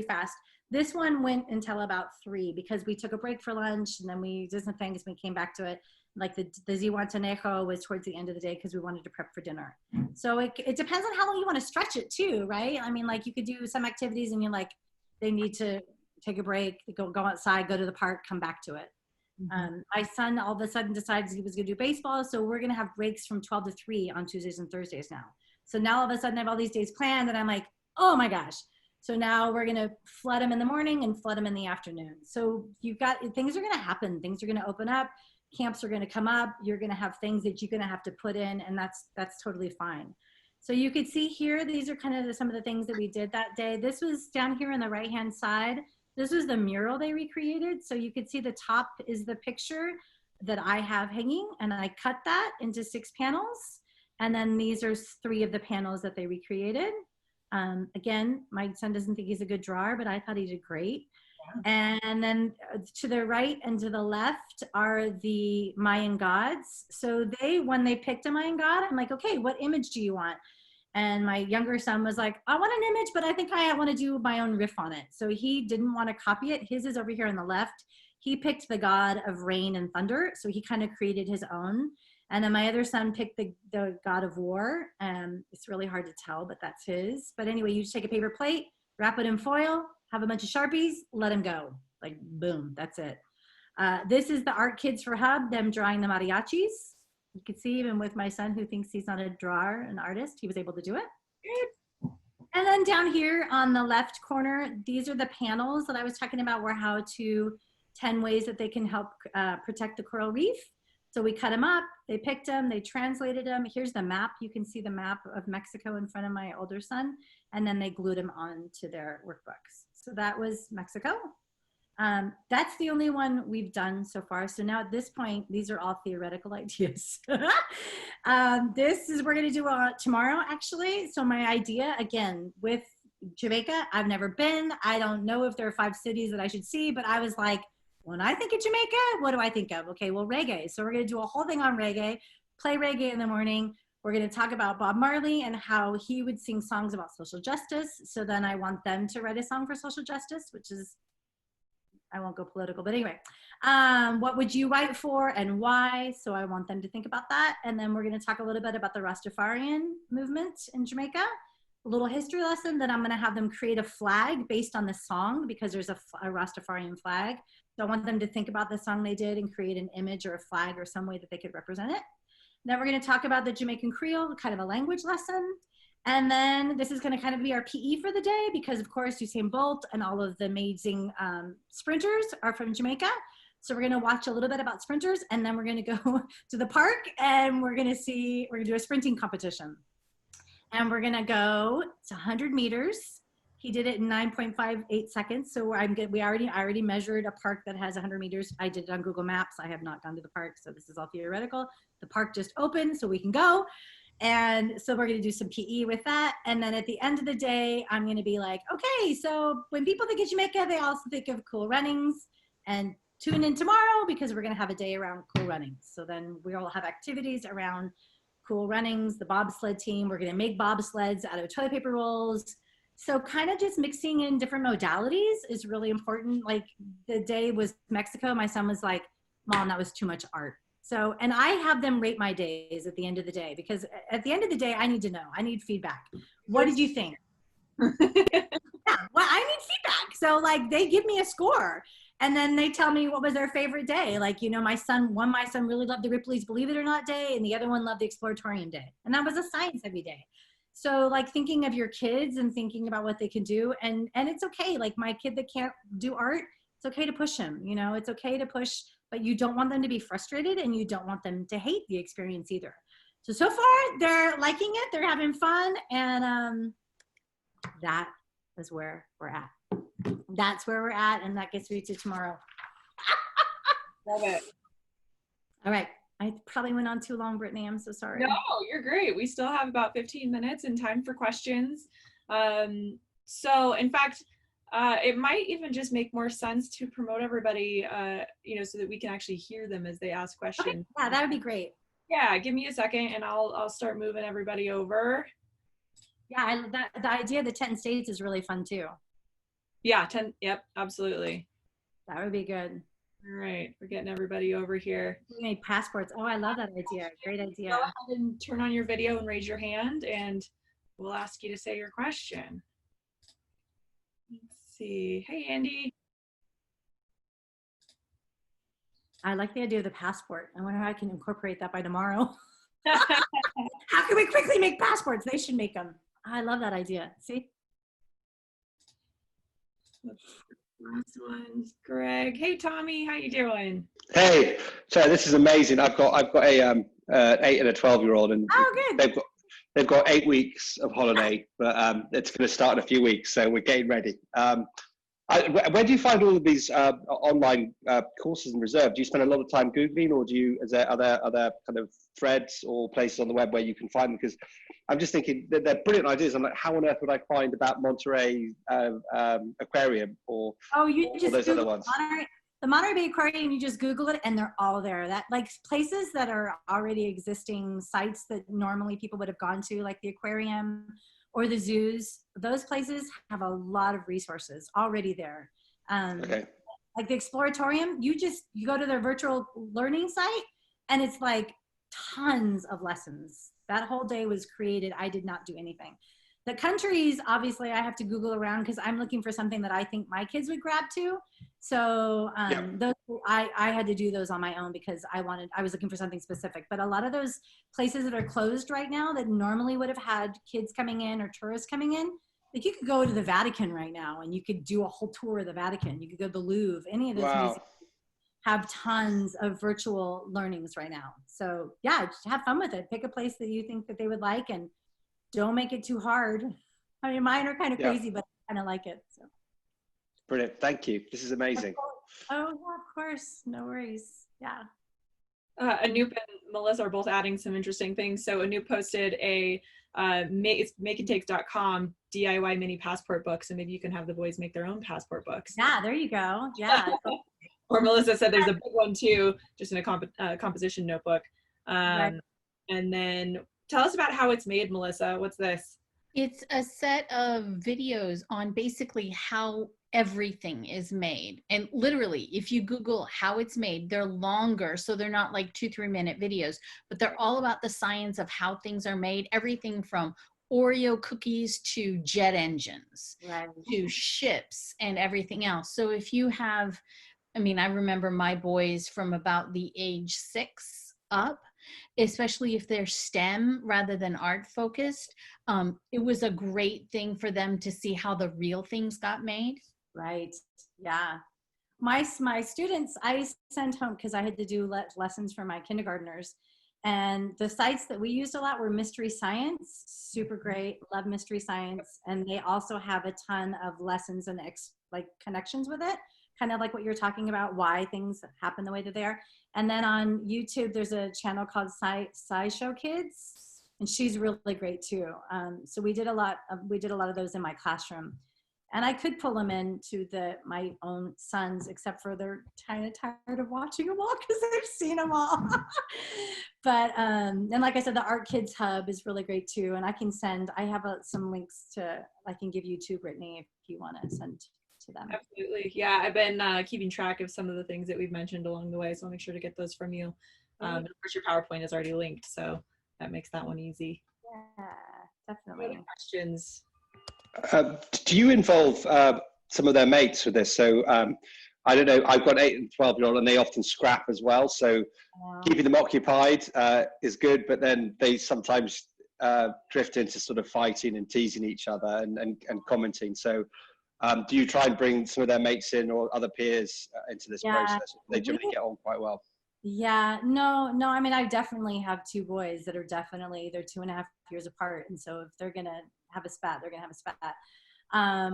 fast. This one went until about 3 because we took a break for lunch, and then we did some things. We came back to it. Like the Zihuatanejo was towards the end of the day because we wanted to prep for dinner. So it depends on how long you want to stretch it too, right? I mean, like you could do some activities and you're like, they need to take a break, go outside, go to the park, come back to it. My son all of a sudden decides he was going to do baseball. So we're going to have breaks from 12 to 3 on Tuesdays and Thursdays now. So now all of a sudden I have all these days planned, and I'm like, oh my gosh. So now we're going to flood them in the morning and flood them in the afternoon. So things are going to happen. Things are going to open up. Camps are going to come up. You're going to have things that you're going to have to put in, and that's totally fine. So you could see here, these are kind of some of the things that we did that day. This was down here on the right-hand side. This was the mural they recreated. So you could see the top is the picture that I have hanging, and I cut that into 6 panels. And then these are 3 of the panels that they recreated. Again, my son doesn't think he's a good drawer, but I thought he did great. And then to the right and to the left are the Mayan gods. So when they picked a Mayan god, I'm like, okay, what image do you want? And my younger son was like, I want an image, but I think I want to do my own riff on it. So he didn't want to copy it. His is over here on the left. He picked the god of rain and thunder. So he kind of created his own. And then my other son picked the god of war. It's really hard to tell, but that's his. But anyway, you just take a paper plate, wrap it in foil, have a bunch of Sharpies, let him go. Like, boom, that's it. This is the Art Kids for Hub, them drawing the mariachis. You can see even with my son who thinks he's not a drawer, an artist, he was able to do it. And then down here on the left corner, these are the panels that I was talking about, were 10 ways that they can help protect the coral reef. So we cut them up, they picked them, they translated them. Here's the map. You can see the map of Mexico in front of my older son, and then they glued them onto their workbooks. So that was Mexico. That's the only one we've done so far. So now at this point, these are all theoretical ideas. We're gonna do tomorrow actually. So my idea, again, with Jamaica, I've never been. I don't know if there are 5 cities that I should see, but I was like, when I think of Jamaica, what do I think of? Okay, well, reggae. So we're gonna do a whole thing on reggae, play reggae in the morning, We're going to talk about Bob Marley and how he would sing songs about social justice. So then I want them to write a song for social justice, which is, I won't go political, but anyway, what would you write for and why? So I want them to think about that. And then we're going to talk a little bit about the Rastafarian movement in Jamaica, a little history lesson. Then I'm going to have them create a flag based on the song, because there's a Rastafarian flag. So I want them to think about the song they did and create an image or a flag or some way that they could represent it. Then we're going to talk about the Jamaican Creole, kind of a language lesson. And then this is going to kind of be our PE for the day, because of course Usain Bolt and all of the amazing sprinters are from Jamaica. So we're going to watch a little bit about sprinters, and then we're going to go to the park and we're going to do a sprinting competition. And we're going to go, it's 100 meters. He did it in 9.58 seconds. So I already measured a park that has 100 meters. I did it on Google Maps. I have not gone to the park, so this is all theoretical. The park just opened, so we can go. And so we're going to do some PE with that. And then at the end of the day, I'm going to be like, okay, so when people think of Jamaica, they also think of Cool Runnings. And tune in tomorrow, because we're going to have a day around Cool Runnings. So then we'll have activities around Cool Runnings, the bobsled team. We're going to make bobsleds out of toilet paper rolls. So kind of just mixing in different modalities is really important. Like the day was Mexico. My son was like, Mom, that was too much art. So, and I have them rate my days at the end of the day, because at the end of the day, I need to know. I need feedback. What did you think? Yeah, well, I need feedback. So like they give me a score, and then they tell me what was their favorite day. Like, you know, my son really loved the Ripley's Believe It or Not day, and the other one loved the Exploratorium day. And that was a science heavy day. So like thinking of your kids and thinking about what they can do, and it's okay. Like my kid that can't do art, it's okay to push him, you know, it's okay to push, but you don't want them to be frustrated, and you don't want them to hate the experience either. So far they're liking it, they're having fun, and that is where we're at. That's where we're at, and that gets me to tomorrow. Love it. All right. I probably went on too long, Brittany. I'm so sorry. No, you're great. We still have about 15 minutes and time for questions. So in fact, it might even just make more sense to promote everybody, you know, so that we can actually hear them as they ask questions. Okay. Yeah, that would be great. Yeah, give me a second and I'll start moving everybody over. Yeah, the idea of the 10 states is really fun too. Yeah, 10. Yep, absolutely. That would be good. All right, we're getting everybody over here. We made passports. Oh, I love that idea. Great idea. Go ahead and turn on your video and raise your hand, and we'll ask you to say your question. Let's see. Hey, Andy. I like the idea of the passport. I wonder how I can incorporate that by tomorrow. How can we quickly make passports? They should make them. I love that idea. See? Last one, Greg. Hey, Tommy, how you doing? Hey, so this is amazing. I've got a 8 and a 12-year-old, and oh, good. they've got 8 weeks of holiday, but it's going to start in a few weeks, so we're getting ready. Where do you find all of these online courses in reserve? Do you spend a lot of time Googling, or are there other kind of threads or places on the web where you can find them? Because I'm just thinking that they're brilliant ideas. I'm like, how on earth would I find about Monterey Aquarium or those other ones? The Monterey Bay Aquarium, you just Google it and they're all there. That like places that are already existing sites that normally people would have gone to, like the aquarium or the zoos, those places have a lot of resources already there. Okay. Like the Exploratorium, you go to their virtual learning site and it's like tons of lessons. That whole day was created. I did not do anything. The countries, obviously, I have to Google around because I'm looking for something that I think my kids would grab to. So those, I had to do those on my own because I was looking for something specific. But a lot of those places that are closed right now that normally would have had kids coming in or tourists coming in, like you could go to the Vatican right now and you could do a whole tour of the Vatican. You could go to the Louvre, any of those museums have tons of virtual learnings right now. So yeah, just have fun with it. Pick a place that you think that they would like and don't make it too hard. I mean, mine are kind of crazy, but I kind of like it. So. Brilliant. Thank you. This is amazing. Oh, yeah, of course. No worries. Yeah. Anoop and Melissa are both adding some interesting things. So Anoop posted a makeandtakes.com DIY mini passport book. So maybe you can have the boys make their own passport books. Yeah, there you go. Yeah. Or Melissa said there's a big one too, just in a composition notebook. Right. And then tell us about How It's Made, Melissa. What's this? It's a set of videos on basically how everything is made. And literally, if you Google how it's made, they're longer. So they're not like 2-3 minute videos, but they're all about the science of how things are made. Everything from Oreo cookies to jet engines, Right. to ships and everything else. So if you have, I mean, I remember my boys from about the age 6 up, especially if they're STEM rather than art focused. It was a great thing for them to see how the real things got made. Right. Yeah. My students, I sent home because I had to do lessons for my kindergartners. And the sites that we used a lot were Mystery Science, super great, love Mystery Science. And they also have a ton of lessons and like connections with it, kind of like what you're talking about, why things happen the way that they are. And then on YouTube, there's a channel called SciShow Kids, and she's really great too. So we did a lot of those in my classroom. And I could pull them into my own sons, except for they're kind of tired of watching them all because they've seen them all. But, and like I said, the Art Kids Hub is really great too. And I have some links I can give you too, Brittany, if you want to send to them. Absolutely. Yeah, I've been keeping track of some of the things that we've mentioned along the way, so I'll make sure to get those from you. And of course, your PowerPoint is already linked, so that makes that one easy. Yeah, definitely. Any questions? Do you involve some of their mates with this? So I don't know, I've got 8 and 12-year-old and they often scrap as well. So keeping them occupied is good, but then they sometimes drift into sort of fighting and teasing each other and commenting. So do you try and bring some of their mates in or other peers into this process? They generally get on quite well. Yeah, no. I mean, I definitely have 2 boys that are they're 2.5 years apart. And so if they're going to have a spat, they're going to have a spat,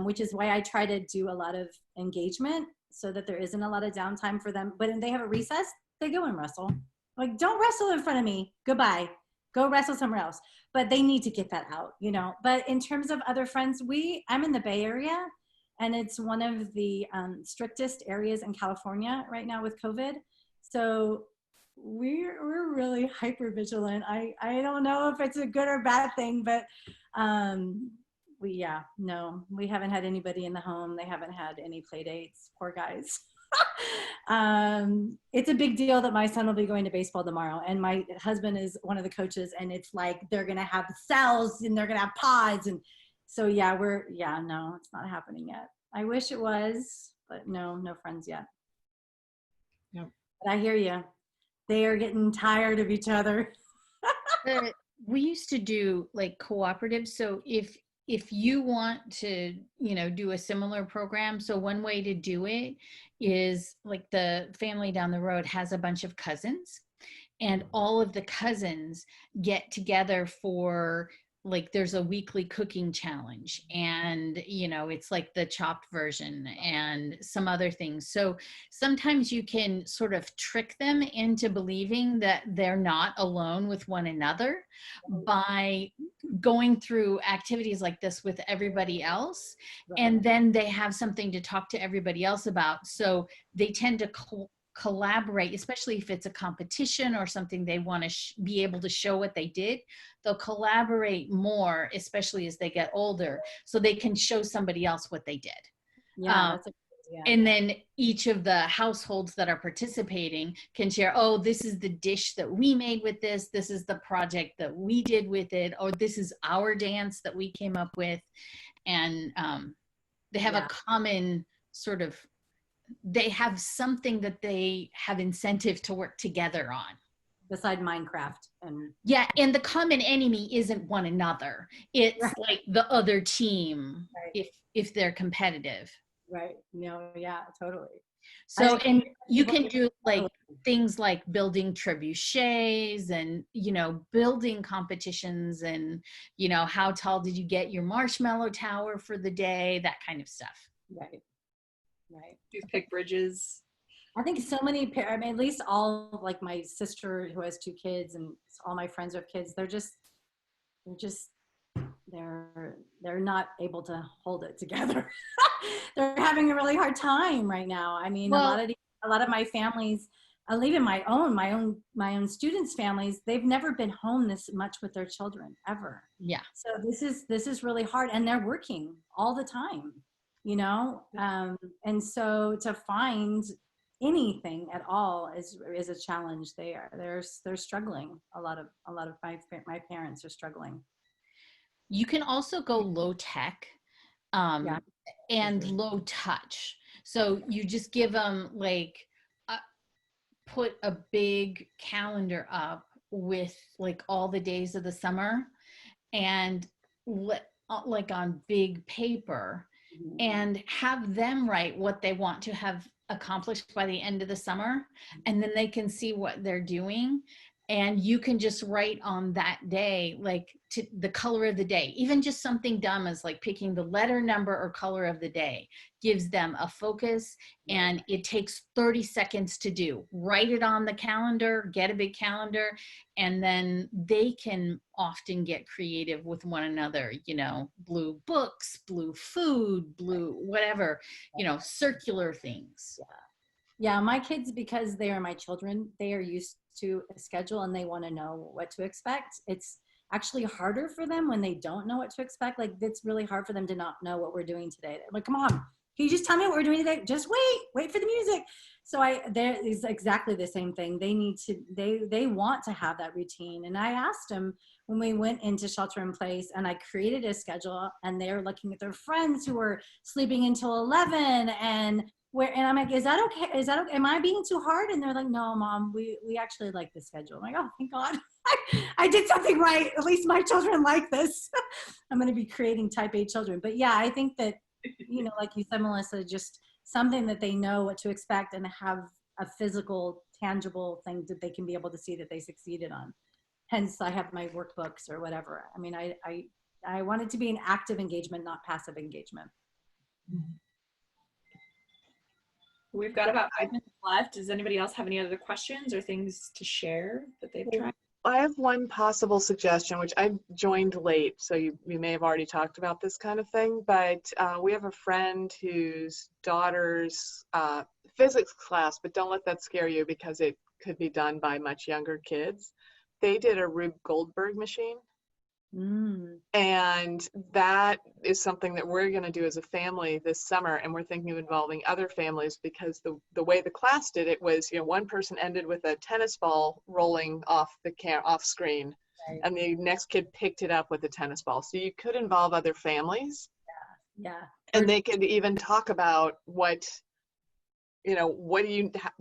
which is why I try to do a lot of engagement so that there isn't a lot of downtime for them. But when they have a recess, they go and wrestle. Like, don't wrestle in front of me. Goodbye. Go wrestle somewhere else. But they need to get that out, But in terms of other friends, I'm in the Bay Area, and it's one of the strictest areas in California right now with COVID. So we're really hyper vigilant. I don't know if it's a good or bad thing, but we haven't had anybody in the home. They haven't had any play dates, poor guys. It's a big deal that my son will be going to baseball tomorrow, and my husband is one of the coaches, and it's like they're gonna have cells and they're gonna have pods, and so no, it's not happening yet. I wish it was, but no friends yet. Yep. But I hear you. They are getting tired of each other. We used to do like cooperatives. So if you want to, do a similar program, so one way to do it is like the family down the road has a bunch of cousins, and all of the cousins get together for like, there's a weekly cooking challenge, and it's like the chopped version and some other things. So sometimes you can sort of trick them into believing that they're not alone with one another by going through activities like this with everybody else. Right. And then they have something to talk to everybody else about. So they tend to collaborate, especially if it's a competition or something they want to be able to show what they did. They'll collaborate more, especially as they get older, so they can show somebody else what they did. Yeah, and then each of the households that are participating can share, oh, this is the dish that we made with this is the project that we did with it, or this is our dance that we came up with. And they have a common sort of, they have something that they have incentive to work together on. Beside Minecraft. And the common enemy isn't one another. It's like the other team, if they're competitive. Right. No, yeah, totally. So, and you can do like things like building trebuchets and, building competitions and, how tall did you get your marshmallow tower for the day, that kind of stuff. Right. Toothpick bridges. I think so many, at least all of like my sister who has 2 kids and all my friends with kids, they're not able to hold it together. They're having a really hard time right now. I mean, a lot of my families, even my own students' families, they've never been home this much with their children ever. Yeah. So this is really hard, and they're working all the time, you know. And so to find anything at all is a challenge. They're struggling. A lot of my parents are struggling. You can also go low tech Yeah. and low touch. So you just give them like put a big calendar up with like all the days of the summer and like on big paper, and have them write what they want to have accomplished by the end of the summer, and then they can see what they're doing, and you can just write on that day like to the color of the day. Even just something dumb as like picking the letter, number, or color of the day gives them a focus, and it takes 30 seconds to do. Write it on the calendar, get a big calendar, and then they can often get creative with one another, you know, blue books, blue food, blue whatever, you know, circular things. Yeah, my kids, because they are my children, they are used to a schedule and they want to know what to expect. It's actually harder for them when they don't know what to expect. Like, it's really hard for them to not know what we're doing today. I'm like, come on, can you just tell me what we're doing today? Just wait for the music. So there is exactly the same thing. They want to have that routine. And I asked them when we went into shelter in place, and I created a schedule, and they're looking at their friends who were sleeping until 11 and I'm like, is that okay? Am I being too hard? And they're like, no, Mom, we actually like the schedule. I'm like, oh, thank God. I did something right. At least my children like this. I'm going to be creating type A children. But yeah, I think that, you know, like you said, Melissa, just something that they know what to expect and have a physical, tangible thing that they can be able to see that they succeeded on. Hence, I have my workbooks or whatever. I mean, I want it to be an active engagement, not passive engagement. We've got about 5 minutes left. Does anybody else have any other questions or things to share that they've tried? I have one possible suggestion, which I joined late, so you may have already talked about this kind of thing, but we have a friend whose daughter's physics class, but don't let that scare you because it could be done by much younger kids. They did a Rube Goldberg machine. And that is something that we're going to do as a family this summer, and we're thinking of involving other families, because the way the class did it was, you know, one person ended with a tennis ball rolling off screen, right, and the next kid picked it up with a tennis ball. So you could involve other families. Yeah. And they could even talk about what, you know,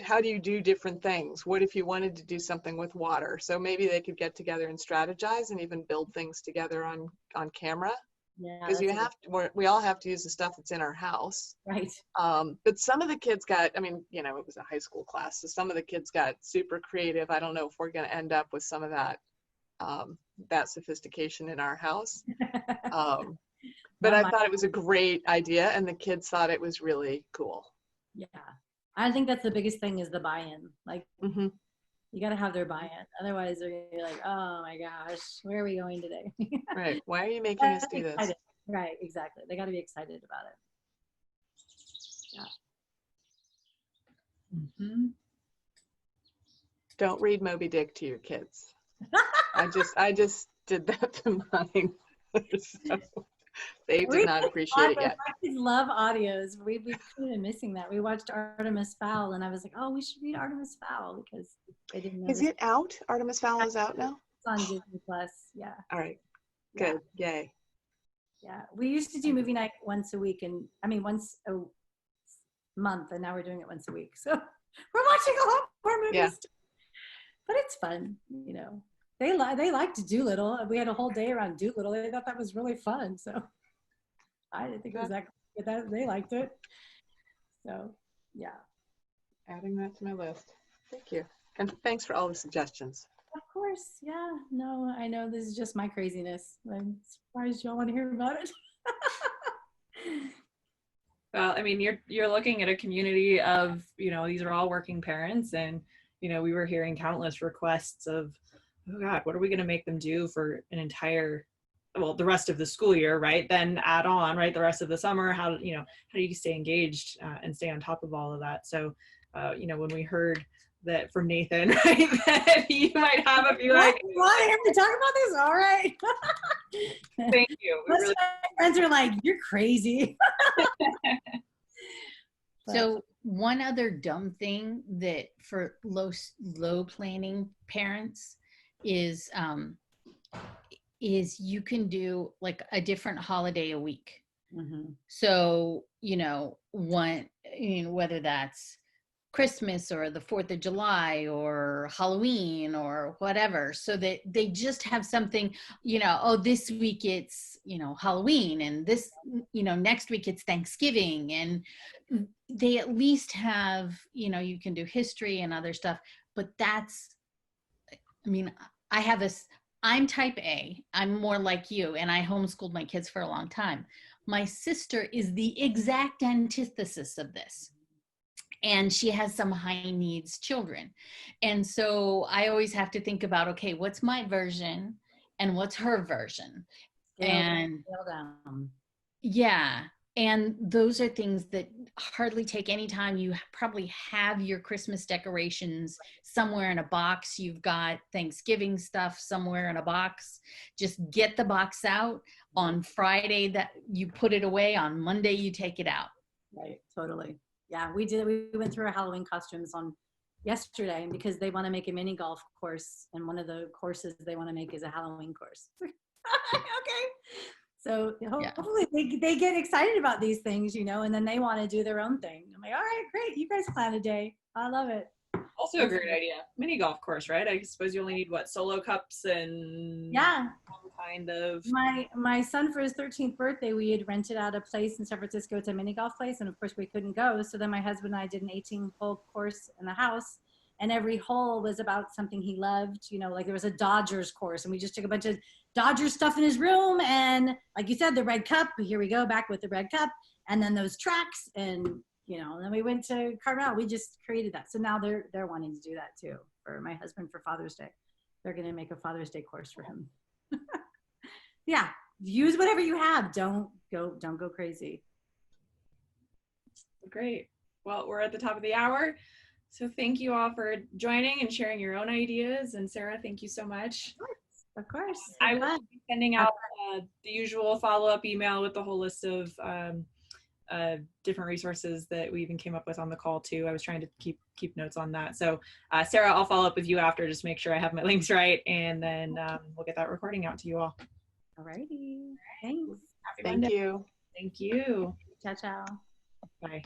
how do you do different things? What if you wanted to do something with water? So maybe they could get together and strategize and even build things together on camera. Yeah. Because we all have to use the stuff that's in our house. Right. But some of the kids got, I mean, you know, it was a high school class, so some of the kids got super creative. I don't know if we're going to end up with some of that, that sophistication in our house. But I thought it was a great idea, and the kids thought it was really cool. Yeah. I think that's the biggest thing, is the buy-in. Like, you got to have their buy-in. Otherwise, they're going to be like, oh my gosh, where are we going today? Right. Why are you making us do this? Right. Exactly. They got to be excited about it. Yeah. Don't read Moby Dick to your kids. I just did that to mine. So. They did not appreciate it yet. My kids love audios. We've kind of missing that. We watched Artemis Fowl, and I was like, oh, we should read Artemis Fowl, because they didn't know. Is it out? Artemis Fowl is out now? It's on Disney Plus. Yeah. All right. Good. Yeah. Yay. Yeah. We used to do movie night once a month, and now we're doing it once a week. So we're watching a lot more movies. Yeah. But it's fun, you know. They liked Doolittle. We had a whole day around Doolittle. They thought that was really fun. So I didn't think it was that, but they liked it. So yeah. Adding that to my list. Thank you. And thanks for all the suggestions. Of course. Yeah. No, I know this is just my craziness. I'm surprised y'all want to hear about it. Well, I mean, you're looking at a community of, you know, these are all working parents, and, you know, we were hearing countless requests of, oh God, what are we going to make them do for an entire, well, the rest of the school year, right? Then add on, right, the rest of the summer. How do you stay engaged and stay on top of all of that? So, you know, when we heard that from Nathan, right? That you might have if you like. You want him to talk about this? All right. Thank you. We Most really of my friends are like, you're crazy. So one other dumb thing that for low planning parents is you can do like a different holiday a week. Mhm. So, whether that's Christmas or the 4th of July or Halloween or whatever, so that they just have something, this week it's, Halloween, and this, next week it's Thanksgiving, and they at least have, you can do history and other stuff, but I'm type A. I'm more like you, and I homeschooled my kids for a long time. My sister is the exact antithesis of this. And she has some high needs children. And so I always have to think about, okay, what's my version and what's her version? And yeah. And those are things that hardly take any time. You probably have your Christmas decorations somewhere in a box. You've got Thanksgiving stuff somewhere in a box. Just get the box out on Friday, that you put it away. On Monday, you take it out. Right, totally. Yeah, we did. We went through our Halloween costumes on yesterday because they want to make a mini golf course, and one of the courses they want to make is a Halloween course. Okay. So hopefully they get excited about these things, and then they want to do their own thing. I'm like, all right, great. You guys plan a day. I love it. Also a great idea. Mini golf course, right? I suppose you only need solo cups and some kind of. My son, for his 13th birthday, we had rented out a place in San Francisco. It's a mini golf place, and of course we couldn't go. So then my husband and I did an 18-hole course in the house, and every hole was about something he loved. Like there was a Dodgers course, and we just took a bunch of Dodgers stuff in his room, and like you said, the red cup. Here we go, back with the red cup, and then those tracks, and and then we went to Carmel. We just created that. So now they're wanting to do that too for my husband for Father's Day. They're going to make a Father's Day course for him. Yeah, use whatever you have. Don't go crazy. Great. Well, we're at the top of the hour. So thank you all for joining and sharing your own ideas. And Sarah, thank you so much. Of course. I will be sending out the usual follow-up email with the whole list of different resources that we even came up with on the call too. I was trying to keep notes on that. So Sarah, I'll follow up with you after, just make sure I have my links right, and then we'll get that recording out to you all. Alrighty. Thanks. Happy Thank Monday. you. Thank you. Ciao, ciao. Bye.